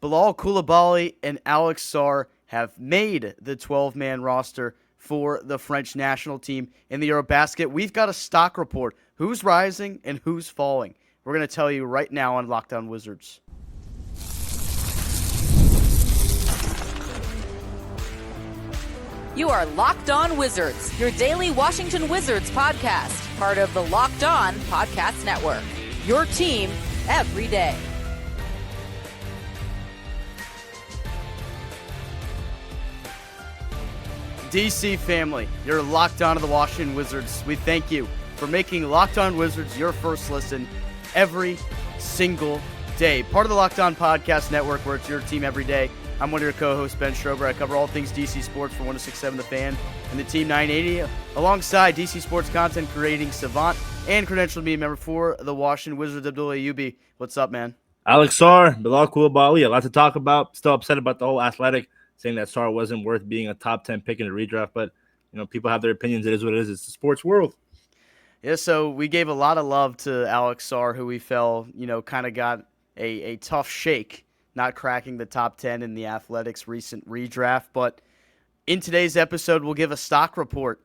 Bilal Coulibaly and Alex Sarr have made the 12-man roster for the French national team in the EuroBasket. We've got a stock report. Who's rising and who's falling? We're going to tell you right now on Locked On Wizards. You are Locked On Wizards, your daily Washington Wizards podcast, part of the Locked On Podcast Network. Your team every day. DC family, you're locked on to the Washington Wizards. We thank you for making Locked On Wizards your first listen every single day. Part of the Locked On Podcast Network, where it's your team every day. I'm one of your co-hosts, Ben Schrober. I cover all things DC sports for 106.7 The Fan and the Team 980, alongside DC sports content creating savant and credentialed media member for the Washington Wizards, Abdullah Ayyubi. What's up, man? Alex Sarr, Bilal Coulibaly, a lot to talk about. Still upset about the whole Athletic saying that Sarr wasn't worth being a top 10 pick in the redraft, but people have their opinions. It is what it is. It's the sports world. Yeah, so we gave a lot of love to Alex Sarr, who we felt, kind of got a tough shake, not cracking the top 10 in the Athletics' recent redraft. But in today's episode, we'll give a stock report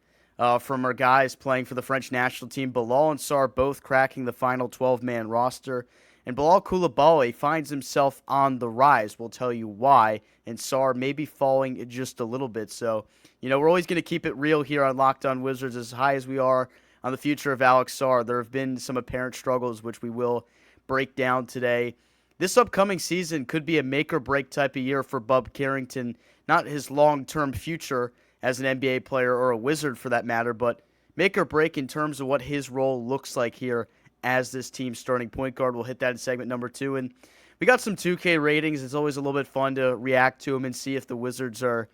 from our guys playing for the French national team. Bilal and Sarr both cracking the final 12-man roster. And Bilal Coulibaly finds himself on the rise. We'll tell you why. And Sarr may be falling just a little bit. So, we're always going to keep it real here on Locked On Wizards, as high as we are on the future of Alex Sarr. There have been some apparent struggles, which we will break down today. This upcoming season could be a make-or-break type of year for Bub Carrington. Not his long-term future as an NBA player or a Wizard for that matter, but make or break in terms of what his role looks like here as this team's starting point guard. We'll hit that in segment number 2. And we got some 2K ratings. It's always a little bit fun to react to them and see if the Wizards are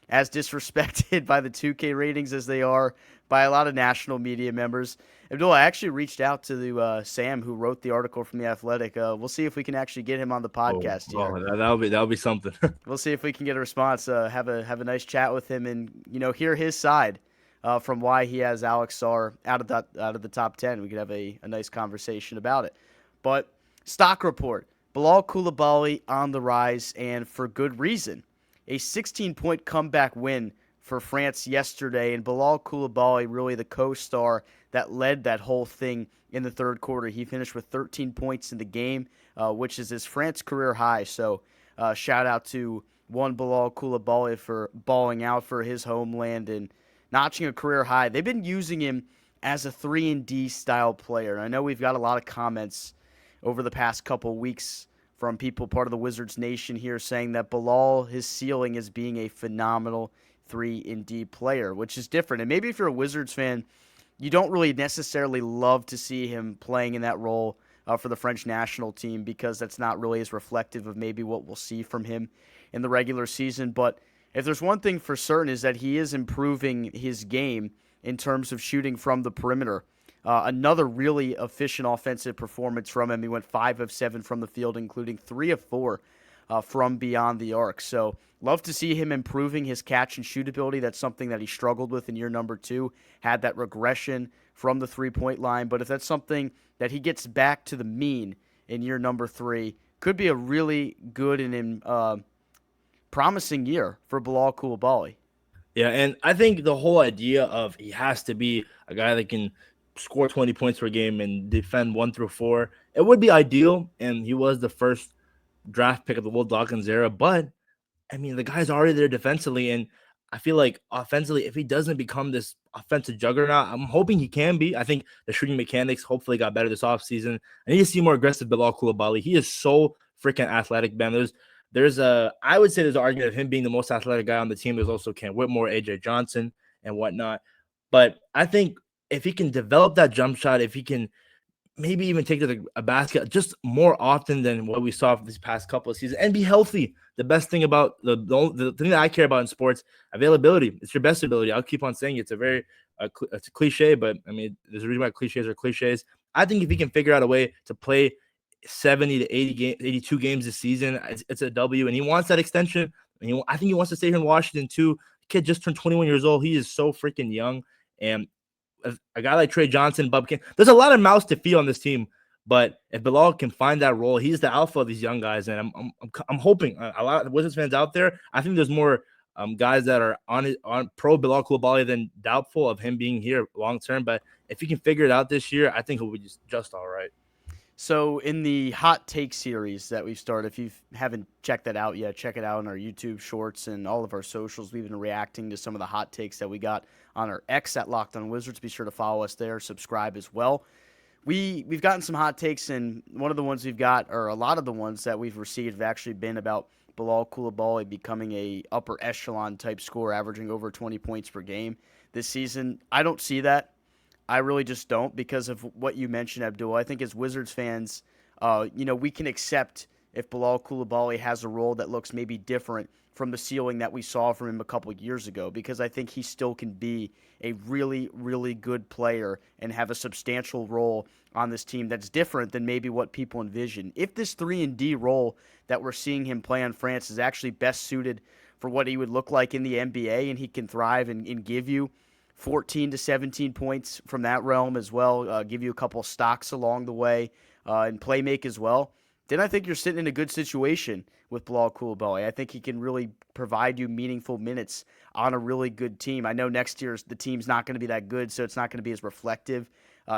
as disrespected by the 2K ratings as they are by a lot of national media members. Abdullah, I actually reached out to Sam, who wrote the article from The Athletic. We'll see if we can actually get him on the podcast here. That'll be something. We'll see if we can get a response, have a nice chat with him and, hear his side from why he has Alex Sarr out of the top 10. We could have a nice conversation about it. But stock report, Bilal Coulibaly on the rise, and for good reason. A 16-point comeback win for France yesterday, and Bilal Coulibaly really the co-star that led that whole thing in the third quarter. He finished with 13 points in the game, which is his France career high. So shout out to one Bilal Coulibaly for balling out for his homeland and notching a career high. They've been using him as a 3-and-D style player. And I know we've got a lot of comments over the past couple weeks from people part of the Wizards Nation here saying that Bilal, his ceiling is being a phenomenal 3-and-D player, which is different. And maybe if you're a Wizards fan, you don't really necessarily love to see him playing in that role for the French national team, because that's not really as reflective of maybe what we'll see from him in the regular season. But if there's one thing for certain, is that he is improving his game in terms of shooting from the perimeter. Another really efficient offensive performance from him. He went 5 of 7 from the field, including 3 of 4 from beyond the arc. So love to see him improving his catch and shoot ability. That's something that he struggled with in year number 2, had that regression from the three-point line. But if that's something that he gets back to the mean in year number 3, could be a really good and promising year for Bilal Coulibaly. Yeah, and I think the whole idea of he has to be a guy that can score 20 points per game and defend 1 through 4, it would be ideal, and he was the first draft pick of the Will Dawkins era, but I mean, the guy's already there defensively, and I feel like offensively, if he doesn't become this offensive juggernaut, I'm hoping he can be. I think the shooting mechanics hopefully got better this offseason. I need to see more aggressive Bilal Coulibaly. He is so freaking athletic, man. I would say there's an argument of him being the most athletic guy on the team. There's also Ken Whitmore, AJ Johnson, and whatnot. But I think if he can develop that jump shot, if he can maybe even take to a basket just more often than what we saw for these past couple of seasons, and be healthy. The best thing about the thing that I care about in sports, availability. It's your best ability. I'll keep on saying it's a cliche, but I mean, there's a reason why cliches are cliches. I think if he can figure out a way to play 70 to 82 games this season, it's a W, and he wants that extension. I think he wants to stay here in Washington too. The kid just turned 21 years old. He is so freaking young, and a guy like Trey Johnson, Bub Carrington, there's a lot of mouths to feed on this team. But if Bilal can find that role, he's the alpha of these young guys, and I'm hoping a lot of Wizards fans out there. I think there's more guys that are on pro Bilal Coulibaly than doubtful of him being here long term. But if he can figure it out this year, I think he'll be just all right. So in the hot take series that we've started, if you haven't checked that out yet, check it out on our YouTube shorts and all of our socials. We've been reacting to some of the hot takes that we got on our X at Locked On Wizards. Be sure to follow us there, subscribe as well. We've gotten some hot takes, and one of the ones we've got, or a lot of the ones that we've received, have actually been about Bilal Coulibaly becoming a upper echelon type scorer, averaging over 20 points per game this season. I don't see that. I really just don't, because of what you mentioned, Abdul. I think as Wizards fans, we can accept if Bilal Coulibaly has a role that looks maybe different from the ceiling that we saw from him a couple of years ago, because I think he still can be a really, really good player and have a substantial role on this team that's different than maybe what people envision. If this 3-and-D role that we're seeing him play on France is actually best suited for what he would look like in the NBA, and he can thrive and give you 14 to 17 points from that realm as well, give you a couple stocks along the way, and play make as well, then I think you're sitting in a good situation with Bilal Coulibaly. I think he can really provide you meaningful minutes on a really good team. I know next year the team's not going to be that good, so it's not going to be as reflective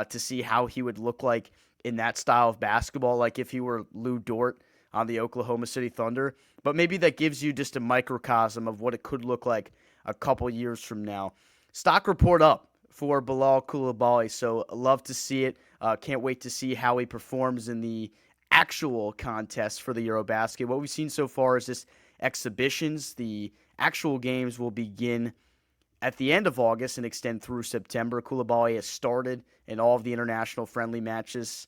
to see how he would look like in that style of basketball, like if he were Lou Dort on the Oklahoma City Thunder. But maybe that gives you just a microcosm of what it could look like a couple years from now. Stock report up for Bilal Coulibaly, so love to see it. Can't wait to see how he performs in the actual contest for the EuroBasket. What we've seen so far is just exhibitions. The actual games will begin at the end of August and extend through September. Coulibaly has started in all of the international friendly matches.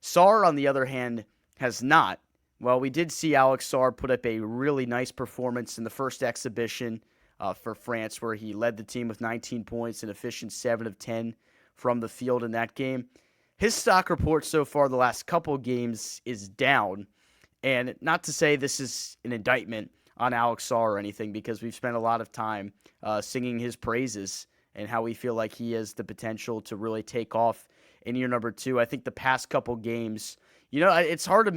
Sarr, on the other hand, has not. Well, we did see Alex Sarr put up a really nice performance in the first exhibition for France, where he led the team with 19 points, an efficient 7 of 10 from the field in that game. His stock report so far the last couple games is down, and not to say this is an indictment on Alex Sarr or anything, because we've spent a lot of time singing his praises and how we feel like he has the potential to really take off in year number 2. I think the past couple games, it's hard to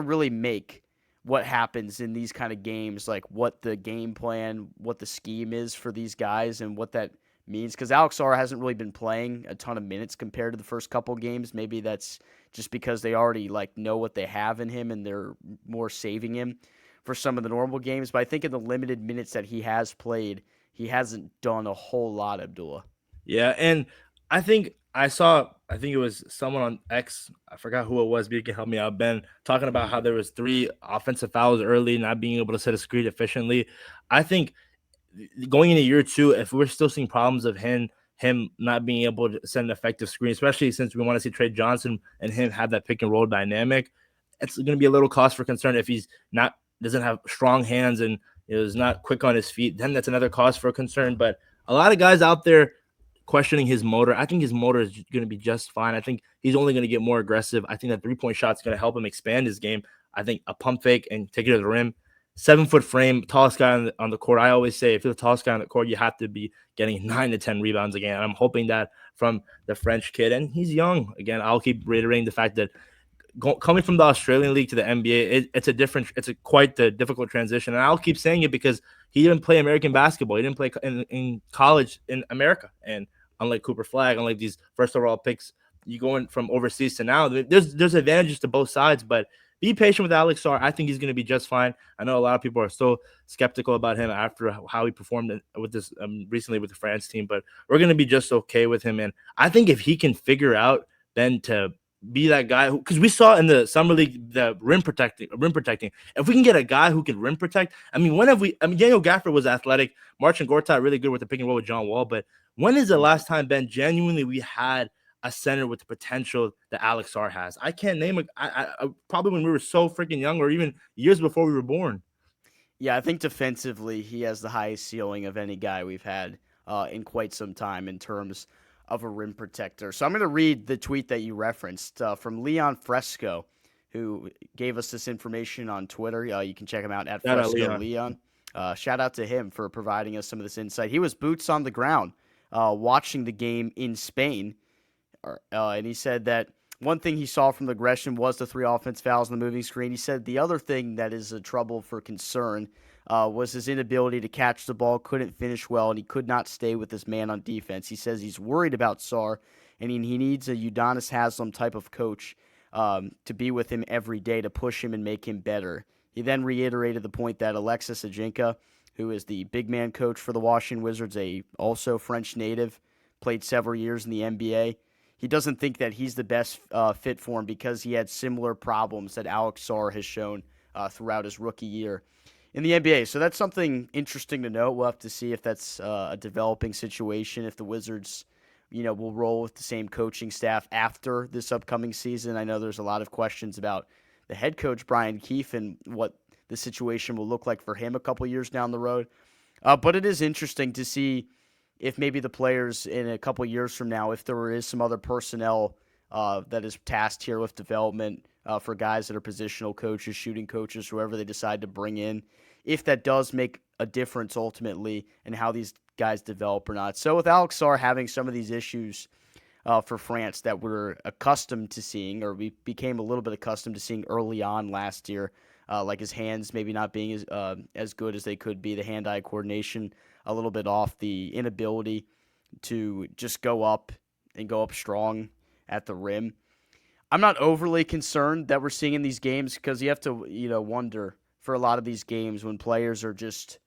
really make what happens in these kind of games, like what the game plan, what the scheme is for these guys and what that means. Because Alex Sarr hasn't really been playing a ton of minutes compared to the first couple games. Maybe that's just because they already know what they have in him and they're more saving him for some of the normal games. But I think in the limited minutes that he has played, he hasn't done a whole lot, Abdullah. Yeah, and I think it was someone on X, I forgot who it was, but you can help me out, Ben, talking about how there was 3 offensive fouls early, not being able to set a screen efficiently. I think going into year 2, if we're still seeing problems of him not being able to set an effective screen, especially since we want to see Trey Johnson and him have that pick and roll dynamic, it's going to be a little cause for concern if he's doesn't have strong hands and is not quick on his feet. Then that's another cause for concern. But a lot of guys out there questioning his motor. I think his motor is going to be just fine. I think he's only going to get more aggressive. I think that 3-point shot is going to help him expand his game. I think a pump fake and take it to the rim. 7-foot frame, tallest guy on the court. I always say if you're the tallest guy on the court, you have to be getting 9 to 10 rebounds again. I'm hoping that from the French kid, and he's young. Again, I'll keep reiterating the fact that coming from the Australian League to the NBA, it's quite the difficult transition. And I'll keep saying it because he didn't play American basketball. He didn't play in college in America. And unlike Cooper Flagg, unlike these first overall picks, you going from overseas to now, there's advantages to both sides, but be patient with Alex Sarr. I think he's going to be just fine. I know a lot of people are still skeptical about him after how he performed with this recently with the France team, but we're going to be just okay with him. And I think if he can figure out then to be that guy, because we saw in the summer league the rim protecting. If we can get a guy who can rim protect, Daniel Gafford was athletic. Marcin Gortat really good with the pick and roll with John Wall. But when is the last time, Ben, genuinely we had a center with the potential that Alex Sarr has? I can't name it. Probably when we were so freaking young, or even years before we were born. Yeah, I think defensively he has the highest ceiling of any guy we've had in quite some time in terms of a rim protector. So I'm going to read the tweet that you referenced from Leon Fresco, who gave us this information on Twitter. You can check him out at Fresco Leon. Shout out to him for providing us some of this insight. He was boots on the ground watching the game in Spain And he said that one thing he saw from the aggression was the 3 offense fouls in the moving screen. He said the other thing that is a trouble for concern was his inability to catch the ball, couldn't finish well, and he could not stay with his man on defense. He says he's worried about Sarr, and he needs a Udonis Haslem type of coach to be with him every day to push him and make him better. He then reiterated the point that Alexis Ajinka, who is the big man coach for the Washington Wizards, also French native, played several years in the NBA. He doesn't think that he's the best fit for him because he had similar problems that Alex Sarr has shown throughout his rookie year in the NBA. So that's something interesting to note. We'll have to see if that's a developing situation, if the Wizards, will roll with the same coaching staff after this upcoming season. I know there's a lot of questions about the head coach, Brian Keefe, and what the situation will look like for him a couple years down the road. But it is interesting to see if maybe the players in a couple years from now, if there is some other personnel that is tasked here with development for guys that are positional coaches, shooting coaches, whoever they decide to bring in, if that does make a difference ultimately in how these guys develop or not. So with Alex Sarr having some of these issues for France that we're accustomed to seeing, or we became a little bit accustomed to seeing early on last year, like his hands maybe not being as good as they could be, the hand-eye coordination a little bit off, the inability to just go up and go up strong at the rim. I'm not overly concerned that we're seeing in these games because you have to, wonder for a lot of these games when players are just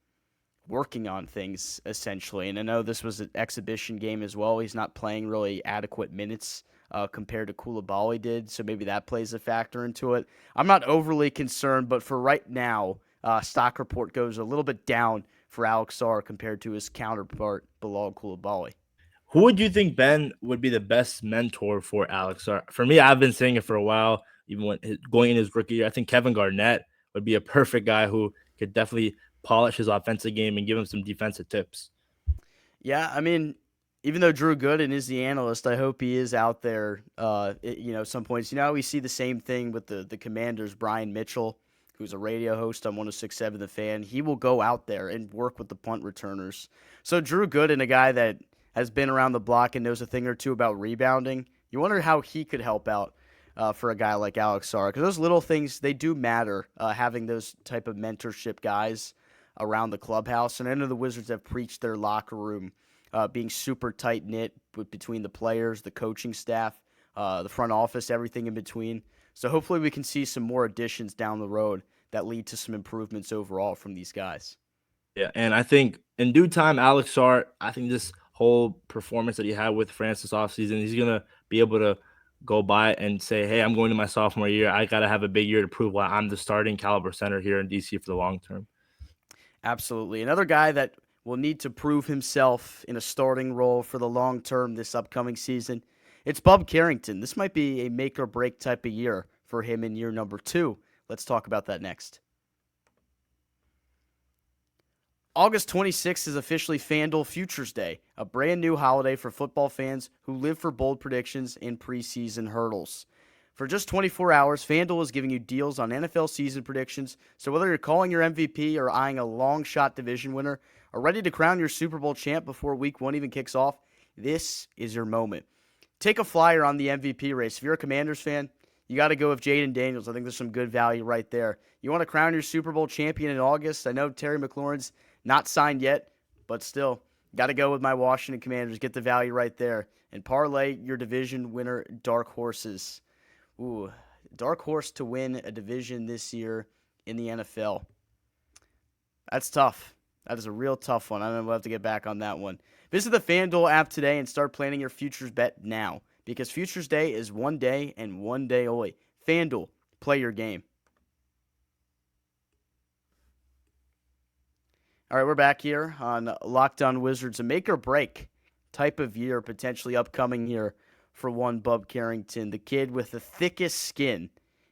working on things essentially. And I know this was an exhibition game as well. He's not playing really adequate minutes compared to Coulibaly did, so maybe that plays a factor into it. I'm not overly concerned, but for right now, stock report goes a little bit down for Alex Sarr compared to his counterpart, Bilal Coulibaly. Who would you think, Ben, would be the best mentor for Alex Sarr? For me, I've been saying it for a while, even when going in his rookie year. I think Kevin Garnett would be a perfect guy who could definitely polish his offensive game and give him some defensive tips. Yeah, I mean, even though Drew Gooden is the analyst, I hope he is out there, some points. We see the same thing with the Commanders, Brian Mitchell, who's a radio host on 106.7 The Fan. He will go out there and work with the punt returners. So Drew Gooden, a guy that has been around the block and knows a thing or two about rebounding, you wonder how he could help out for a guy like Alex Sarr. Because those little things, they do matter, having those type of mentorship guys around the clubhouse. And I know the Wizards have preached their locker room being super tight-knit between the players, the coaching staff, the front office, everything in between. So hopefully we can see some more additions down the road that lead to some improvements overall from these guys. Yeah, and I think in due time, Alex Sarr, I think this whole performance that he had with France this offseason, he's going to be able to go by and say, hey, I'm going to my sophomore year. I got to have a big year to prove why I'm the starting caliber center here in D.C. for the long term. Absolutely. Another guy that will need to prove himself in a starting role for the long term this upcoming season, it's Bub Carrington. This might be a make or break type of year for him in year number 2. Let's talk about that next. August 26th is officially FanDuel Futures Day, a brand new holiday for football fans who live for bold predictions and preseason hurdles. For just 24 hours, FanDuel is giving you deals on NFL season predictions, so whether you're calling your MVP or eyeing a long-shot division winner or ready to crown your Super Bowl champ before Week 1 even kicks off, this is your moment. Take a flyer on the MVP race. If you're a Commanders fan, you got to go with Jaden Daniels. I think there's some good value right there. You want to crown your Super Bowl champion in August? I know Terry McLaurin's not signed yet, but still, got to go with my Washington Commanders. Get the value right there. And parlay your division winner dark horses. Ooh, dark horse to win a division this year in the NFL. That's tough. That is a real tough one. I know we'll have to get back on that one. Visit the FanDuel app today and start planning your futures bet now, because Futures Day is one day and one day only. FanDuel, play your game. All right, we're back here on Locked On Wizards, a make or break type of year potentially upcoming here for one Bub Carrington, the kid with the thickest skin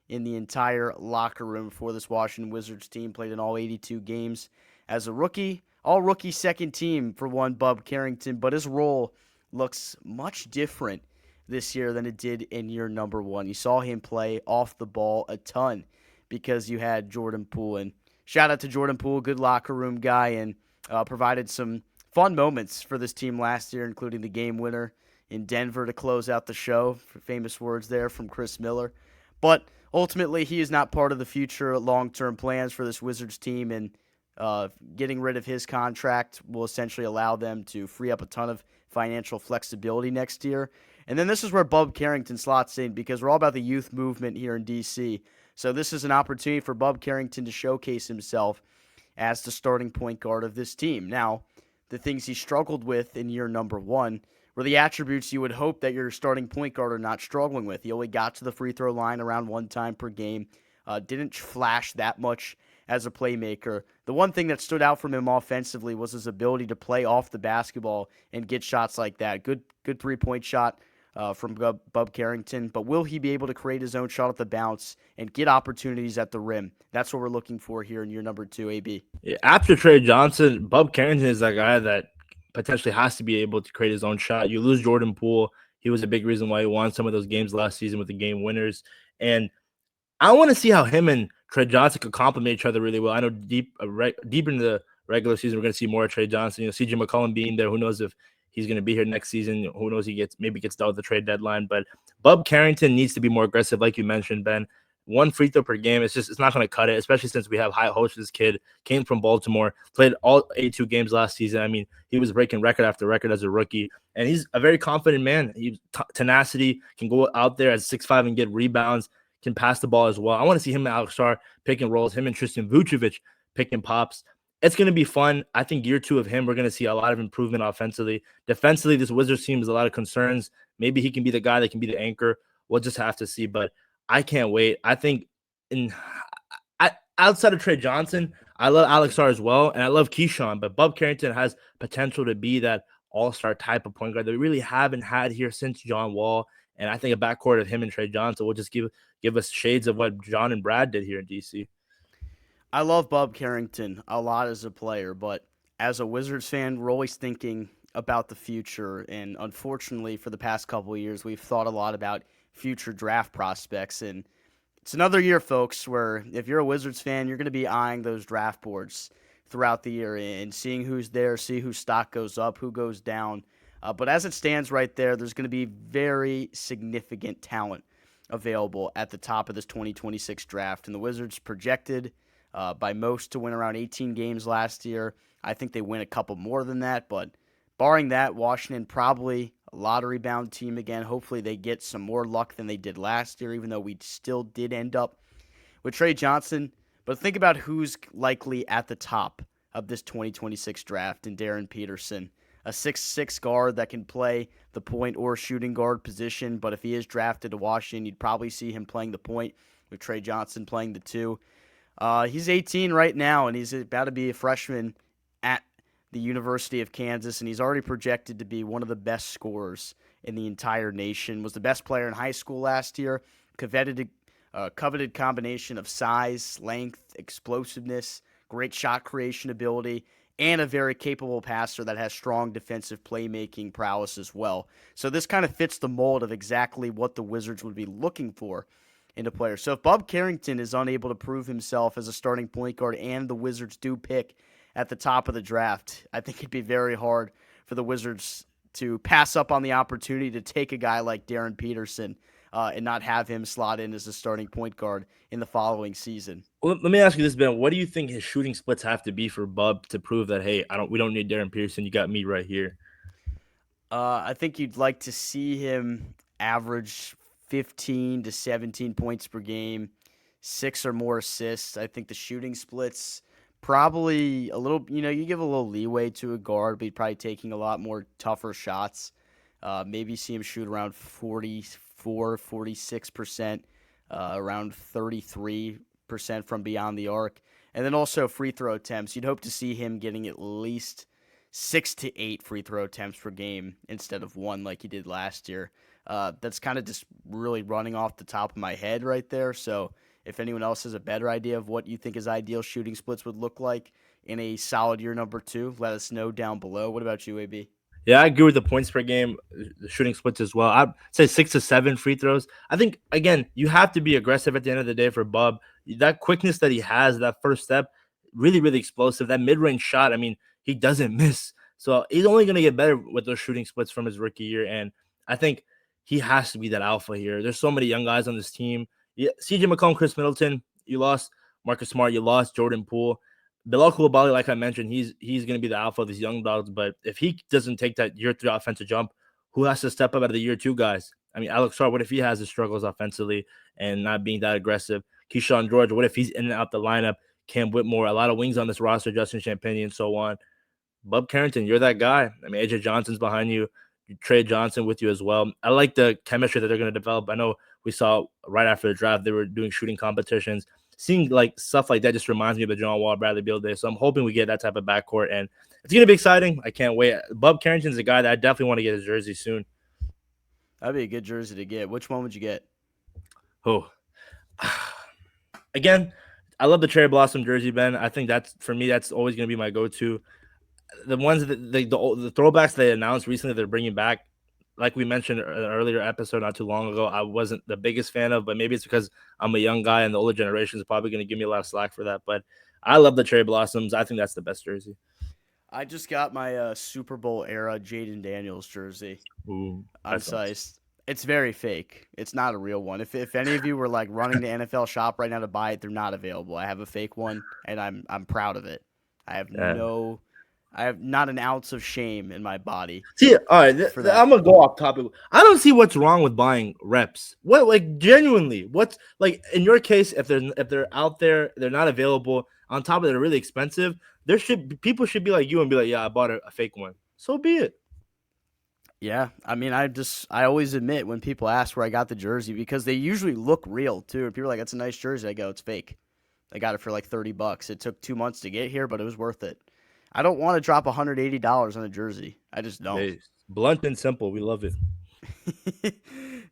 in the entire locker room for this Washington Wizards team. Played in all 82 games as a rookie, all rookie second team for one Bub Carrington, but his role looks much different this year than it did in year number 1. You saw him play off the ball a ton because you had Jordan Poole, and shout out to Jordan Poole, good locker room guy, and provided some fun moments for this team last year, including the game winner in Denver to close out the show. Famous words there from Chris Miller. But ultimately, he is not part of the future long-term plans for this Wizards team, and getting rid of his contract will essentially allow them to free up a ton of financial flexibility next year. And then this is where Bub Carrington slots in, because we're all about the youth movement here in D.C. So this is an opportunity for Bub Carrington to showcase himself as the starting point guard of this team. Now, the things he struggled with in year number one were the attributes you would hope that your starting point guard are not struggling with. He only got to the free throw line around one time per game, didn't flash that much as a playmaker. The one thing that stood out from him offensively was his ability to play off the basketball and get shots like that. Good three-point shot from Bub Carrington, but will he be able to create his own shot at the bounce and get opportunities at the rim? That's what we're looking for here in year number 2, AB. Yeah, after Trey Johnson, Bub Carrington is that guy that potentially has to be able to create his own shot. You lose Jordan Poole. He was a big reason why he won some of those games last season with the game winners. And I want to see how him and Trey Johnson could complement each other really well. I know deep in the regular season, we're going to see more of Trey Johnson. CJ McCollum being there. Who knows if he's going to be here next season? Who knows? Maybe gets dealt with the trade deadline. But Bub Carrington needs to be more aggressive, like you mentioned, Ben. One free throw per game, it's not going to cut it, especially since we have high hopes for this kid. Came from Baltimore, played all 82 games last season. I mean, he was breaking record after record as a rookie, and he's a very confident man. He's tenacity, can go out there at 6'5" and get rebounds, can pass the ball as well. I want to see him and Alex Sarr picking rolls, him and Tristan Vucevic picking pops. It's going to be fun. I think year 2 of him, we're going to see a lot of improvement offensively. Defensively, this Wizards team has a lot of concerns. Maybe he can be the guy that can be the anchor. We'll just have to see, but I can't wait. I think outside of Trey Johnson, I love Alex Sarr as well, and I love Keyshawn, but Bub Carrington has potential to be that all-star type of point guard that we really haven't had here since John Wall, and I think a backcourt of him and Trey Johnson will just give us shades of what John and Brad did here in D.C. I love Bub Carrington a lot as a player, but as a Wizards fan, we're always thinking about the future, and unfortunately for the past couple of years, we've thought a lot about future draft prospects, and it's another year, folks, where if you're a Wizards fan, you're going to be eyeing those draft boards throughout the year and seeing who's there, see whose stock goes up, who goes down. But as it stands right there, there's going to be very significant talent available at the top of this 2026 draft, and the Wizards projected by most to win around 18 games last year. I think they win a couple more than that, but barring that, Washington probably a lottery-bound team again. Hopefully they get some more luck than they did last year, even though we still did end up with Trey Johnson. But think about who's likely at the top of this 2026 draft in Darren Peterson, a 6'6" guard that can play the point or shooting guard position. But if he is drafted to Washington, you'd probably see him playing the point with Trey Johnson playing the 2. He's 18 right now, and he's about to be a freshman at the University of Kansas, and he's already projected to be one of the best scorers in the entire nation. Was the best player in high school last year. Coveted combination of size, length, explosiveness, great shot creation ability, and a very capable passer that has strong defensive playmaking prowess as well. So this kind of fits the mold of exactly what the Wizards would be looking for in a player. So if Bub Carrington is unable to prove himself as a starting point guard and the Wizards do pick at the top of the draft, I think it'd be very hard for the Wizards to pass up on the opportunity to take a guy like Darren Peterson and not have him slot in as a starting point guard in the following season. Well, let me ask you this, Ben. What do you think his shooting splits have to be for Bub to prove that, hey, we don't need Darren Peterson. You got me right here. I think you'd like to see him average 15 to 17 points per game, 6 or more assists. I think the shooting splits probably a little, you give a little leeway to a guard, but he's probably taking a lot more tougher shots. Maybe see him shoot around 44, 46%, around 33% from beyond the arc. And then also free throw attempts. You'd hope to see him getting at least 6 to 8 free throw attempts per game instead of 1 like he did last year. That's kind of just really running off the top of my head right there. So if anyone else has a better idea of what you think his ideal shooting splits would look like in a solid year number 2, let us know down below. What about you, AB? Yeah, I agree with the points per game, the shooting splits as well. I'd say 6 to 7 free throws. I think, again, you have to be aggressive at the end of the day for Bub. That quickness that he has, that first step, really, really explosive. That mid-range shot, he doesn't miss. So he's only going to get better with those shooting splits from his rookie year. And I think he has to be that alpha here. There's so many young guys on this team. Yeah, CJ McCollum, Chris Middleton, you lost Marcus Smart, you lost Jordan Poole. Bilal Coulibaly, like I mentioned, he's going to be the alpha of these young dogs. But if he doesn't take that year 3 offensive jump, who has to step up out of the year 2 guys? I mean, Alex Sarr, what if he has his struggles offensively and not being that aggressive? Keyshawn George, what if he's in and out the lineup? Cam Whitmore, a lot of wings on this roster, Justin Champagnie, and so on. Bub Carrington, you're that guy. I mean, AJ Johnson's behind you. Trey Johnson with you as well. I like the chemistry that they're going to develop. I know we saw right after the draft they were doing shooting competitions. Seeing like stuff like that just reminds me of the John Wall Bradley Beal days. So I'm hoping we get that type of backcourt, and it's going to be exciting. I can't wait. Bub Carrington's a guy that I definitely want to get his jersey soon. That'd be a good jersey to get. Which one would you get? Oh, again, I love the cherry blossom jersey, Ben. I think that's for me. That's always going to be my go-to. The ones that the throwbacks they announced recently they're bringing back, like we mentioned in an earlier episode not too long ago, I wasn't the biggest fan of, but maybe it's because I'm a young guy and the older generation is probably going to give me a lot of slack for that. But I love the cherry blossoms. I think that's the best jersey. I just got my Super Bowl era Jaden Daniels jersey. Ooh, I'm sized. It's very fake. It's not a real one. If any of you were like running the NFL shop right now to buy it, they're not available. I have a fake one, and I'm proud of it. I have not an ounce of shame in my body. See, all right, I'm gonna go off topic. I don't see what's wrong with buying reps. What, like, genuinely? What's like in your case? If they're out there, they're not available. On top of it, they're really expensive. People should be like you and be like, yeah, I bought a fake one. So be it. Yeah, I mean, I always admit when people ask where I got the jersey because they usually look real too. If people are like, "That's a nice jersey," I go, "It's fake." I got it for like $30. It took 2 months to get here, but it was worth it. I don't want to drop $180 on a jersey. I just don't. Hey, blunt and simple. We love it.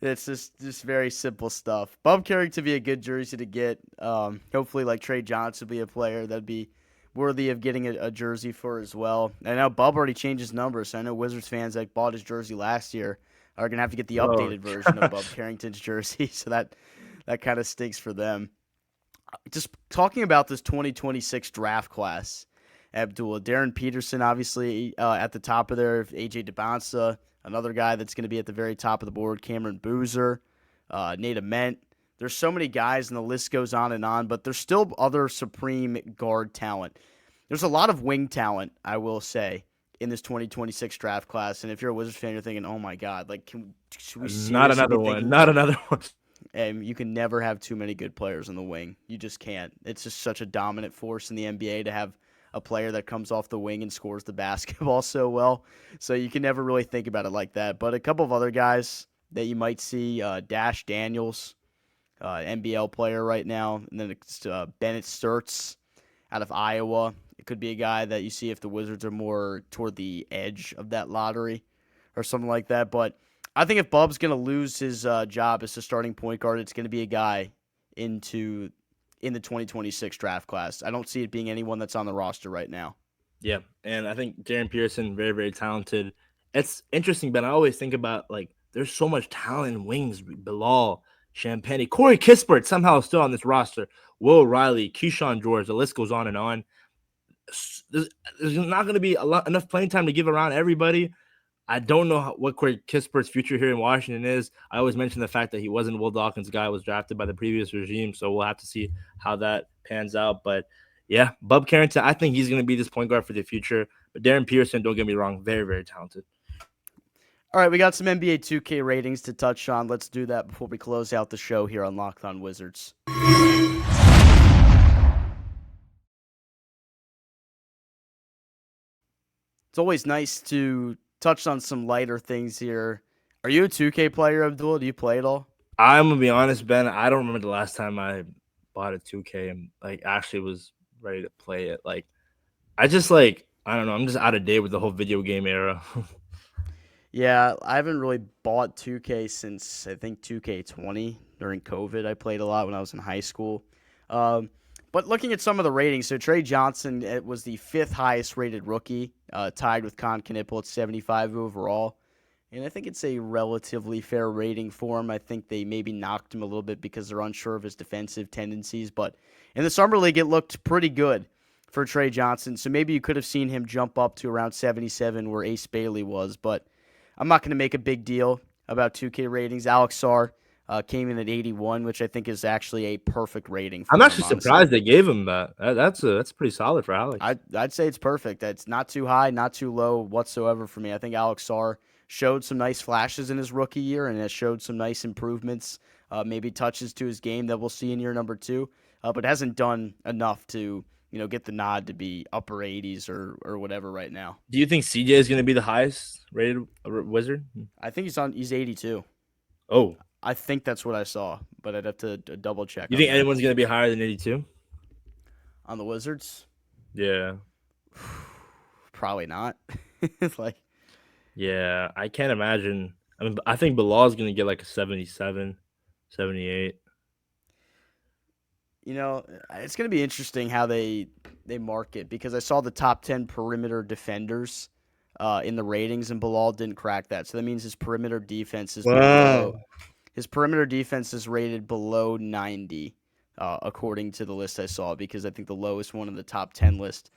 It's just very simple stuff. Bub Carrington be a good jersey to get. Hopefully, like Trey Johnson will be a player that'd be worthy of getting a jersey for as well. I know Bub already changed his numbers, so I know Wizards fans that bought his jersey last year are going to have to get the updated version of Bub Carrington's jersey, so that kind of stinks for them. Just talking about this 2026 draft class, Abdul, Darren Peterson, obviously at the top of there, AJ DeBonsa, another guy that's going to be at the very top of the board, Cameron Boozer, Nate Ament. There's so many guys, and the list goes on, but there's still other supreme guard talent. There's a lot of wing talent, I will say, in this 2026 draft class. And if you're a Wizards fan, you're thinking, oh, my God, like, should we see Not another one. Not another one. And you can never have too many good players on the wing. You just can't. It's just such a dominant force in the NBA to have a player that comes off the wing and scores the basketball so well. So you can never really think about it like that. But a couple of other guys that you might see, Dash Daniels, NBL player right now, and then it's Bennett Sturts out of Iowa. It could be a guy that you see if the Wizards are more toward the edge of that lottery or something like that. But I think if Bub's going to lose his job as a starting point guard, it's going to be a guy in the 2026 draft class. I don't see it being anyone that's on the roster right now. Yeah, and I think Darren Pearson, very, very talented. It's interesting, Ben. I always think about, like, there's so much talent in wings. Bilal, Champagnie, Corey Kispert somehow still on this roster. Will Riley, Keyshawn George, the list goes on and on. There's not going to be enough playing time to give around everybody. I don't know what Corey Kispert's future here in Washington is. I always mention the fact that he wasn't Will Dawkins' guy, was drafted by the previous regime, so we'll have to see how that pans out. But, yeah, Bub Carrington, I think he's going to be this point guard for the future. But Darren Pearson, don't get me wrong, very, very talented. All right, we got some NBA 2K ratings to touch on. Let's do that before we close out the show here on Locked On Wizards. It's always nice to touch on some lighter things here. Are you a 2K player, Abdul? Do you play at all? I'm going to be honest, Ben. I don't remember the last time I bought a 2K and, like, actually was ready to play it. Like, I don't know. I'm just out of date with the whole video game era. Yeah, I haven't really bought 2K since, I think, 2K20 during COVID. I played a lot when I was in high school. But looking at some of the ratings, so Trey Johnson, it was the 5th highest rated rookie, tied with Con Knipple at 75 overall. And I think it's a relatively fair rating for him. I think they maybe knocked him a little bit because they're unsure of his defensive tendencies. But in the Summer League, it looked pretty good for Trey Johnson. So maybe you could have seen him jump up to around 77 where Ace Bailey was. But I'm not going to make a big deal about 2K ratings. Alex Sarr came in at 81, which I think is actually a perfect rating for I'm him, actually honestly. surprised they gave him that. That's pretty solid for Alex. I'd say it's perfect. It's not too high, not too low whatsoever for me. I think Alex Sarr showed some nice flashes in his rookie year and has showed some nice improvements, maybe touches to his game that we'll see in year number 2, but hasn't done enough to get the nod to be upper 80s or whatever right now. Do you think CJ is going to be the highest rated Wizard? I think he's 82. Oh, I think that's what I saw, but I'd have to double check. you think anyone's going to be higher than 82 on the Wizards? Yeah, probably not. Like, yeah, I can't imagine. I mean, I think Bilal's going to get like a 77, 78. It's going to be interesting how they mark it, because I saw the top 10 perimeter defenders in the ratings, and Bilal didn't crack that. So that means his perimeter defense is rated below 90, according to the list I saw, because I think the lowest one in the top 10 list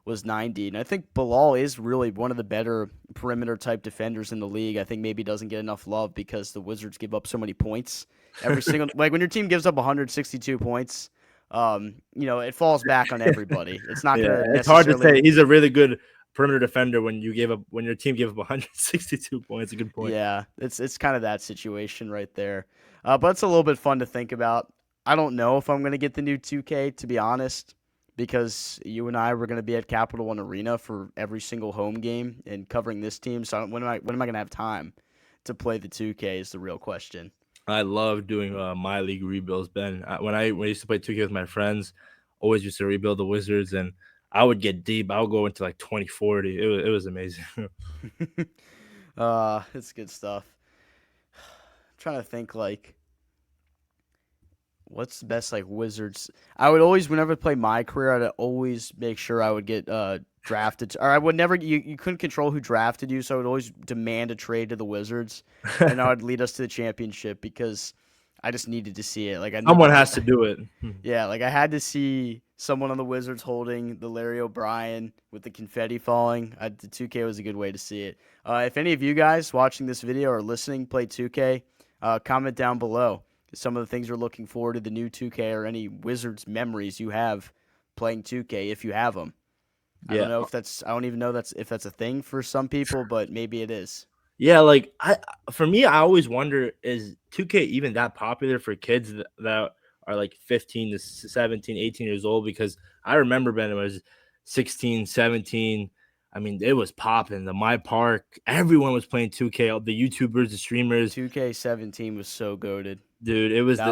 was 90. And I think Bilal is really one of the better perimeter type defenders in the league. I think maybe doesn't get enough love because the Wizards give up so many points every single like when your team gives up 162 points, it falls back on everybody. It's not going to. It's hard to say he's a really good perimeter defender when your team gave up 162 points. A good point. Yeah, it's kind of that situation right there. But it's a little bit fun to think about. I don't know if I'm going to get the new 2K, to be honest, because you and I were going to be at Capital One Arena for every single home game and covering this team. So when am I going to have time to play the 2K is the real question. I love doing my league rebuilds, Ben. When I used to play 2K with my friends, always used to rebuild the Wizards, and I would get deep. I would go into like 2040. It was amazing. It's good stuff. I'm trying to think, like, what's the best, like, Wizards? I would always, whenever I play my career, I'd always make sure I would get drafted. Or I would never, you couldn't control who drafted you, so I would always demand a trade to the Wizards, and that would lead us to the championship, because I just needed to see it. Like, Someone has to do it. Yeah, like, I had to see someone on the Wizards holding the Larry O'Brien with the confetti falling. The 2K was a good way to see it. If any of you guys watching this video or listening play 2K, comment down below some of the things you're looking forward to the new 2K, or any Wizards memories you have playing 2K if you have them. I don't know if I don't even know if that's a thing for some people, but maybe it is. Yeah, like for me, I always wonder, is 2K even that popular for kids that are like 15 to 17, 18 years old? Because I remember, Ben, it was 16, 17. I mean, it was popping. The My Park, everyone was playing 2K. The YouTubers, the streamers. 2K17 was so goated. Dude, it was the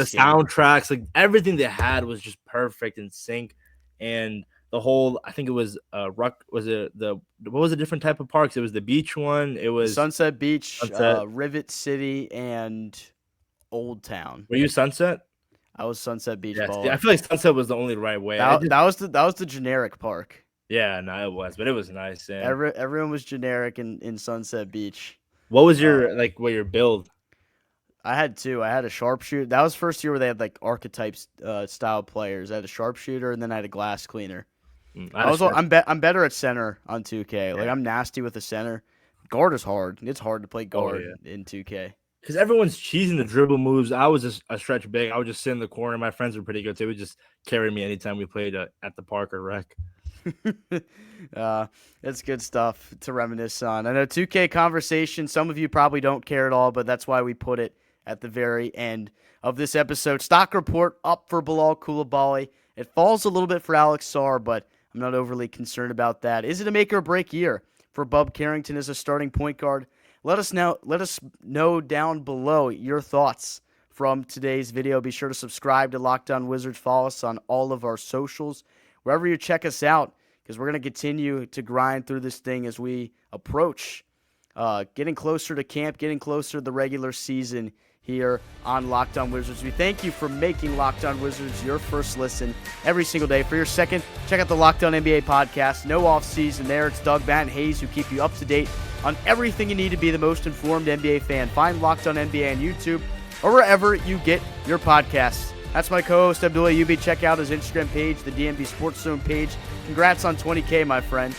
soundtracks, like everything they had was just perfect in sync. And the whole, I think it was what was a different type of parks? It was the beach one. It was Sunset Beach, Rivet City, and Old Town. Were you Sunset? I was Sunset Beach. Yes, I feel like Sunset was the only right way. That was the generic park. Yeah, no, it was, but it was nice. And everyone was generic in Sunset Beach. What was your your build? I had two. I had a sharpshooter. That was first year where they had like archetypes style players. I had a sharpshooter, and then I had a glass cleaner. I'm better at center on 2K. Like, I'm nasty with the center. Guard is hard. It's hard to play guard in 2K. Because everyone's cheesing the dribble moves. I was just a stretch big. I would just sit in the corner. My friends were pretty good. They would just carry me anytime we played at the park or rec. It's good stuff to reminisce on. I know 2K conversation, some of you probably don't care at all, but that's why we put it at the very end of this episode. Stock report up for Bilal Coulibaly. It falls a little bit for Alex Sarr, but I'm not overly concerned about that. Is it a make or break year for Bub Carrington as a starting point guard? Let us know down below your thoughts from today's video. Be sure to subscribe to Locked On Wizards. Follow us on all of our socials, wherever you check us out, because we're going to continue to grind through this thing as we approach getting closer to camp, getting closer to the regular season here on Locked On Wizards. We thank you for making Locked On Wizards your first listen every single day. For your second, check out the Locked On NBA podcast. No off-season there. It's Doug, Matt, and Hayes who keep you up to date on everything you need to be the most informed NBA fan. Find Locked On NBA on YouTube or wherever you get your podcasts. That's my co-host, Abdullah Yubi. Check out his Instagram page, the DNB Sports Zone page. Congrats on 20K, my friend.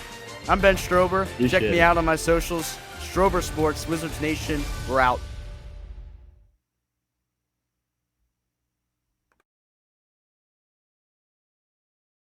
I'm Ben Strober. Check me out on my socials, Strober Sports, Wizards Nation, we're out.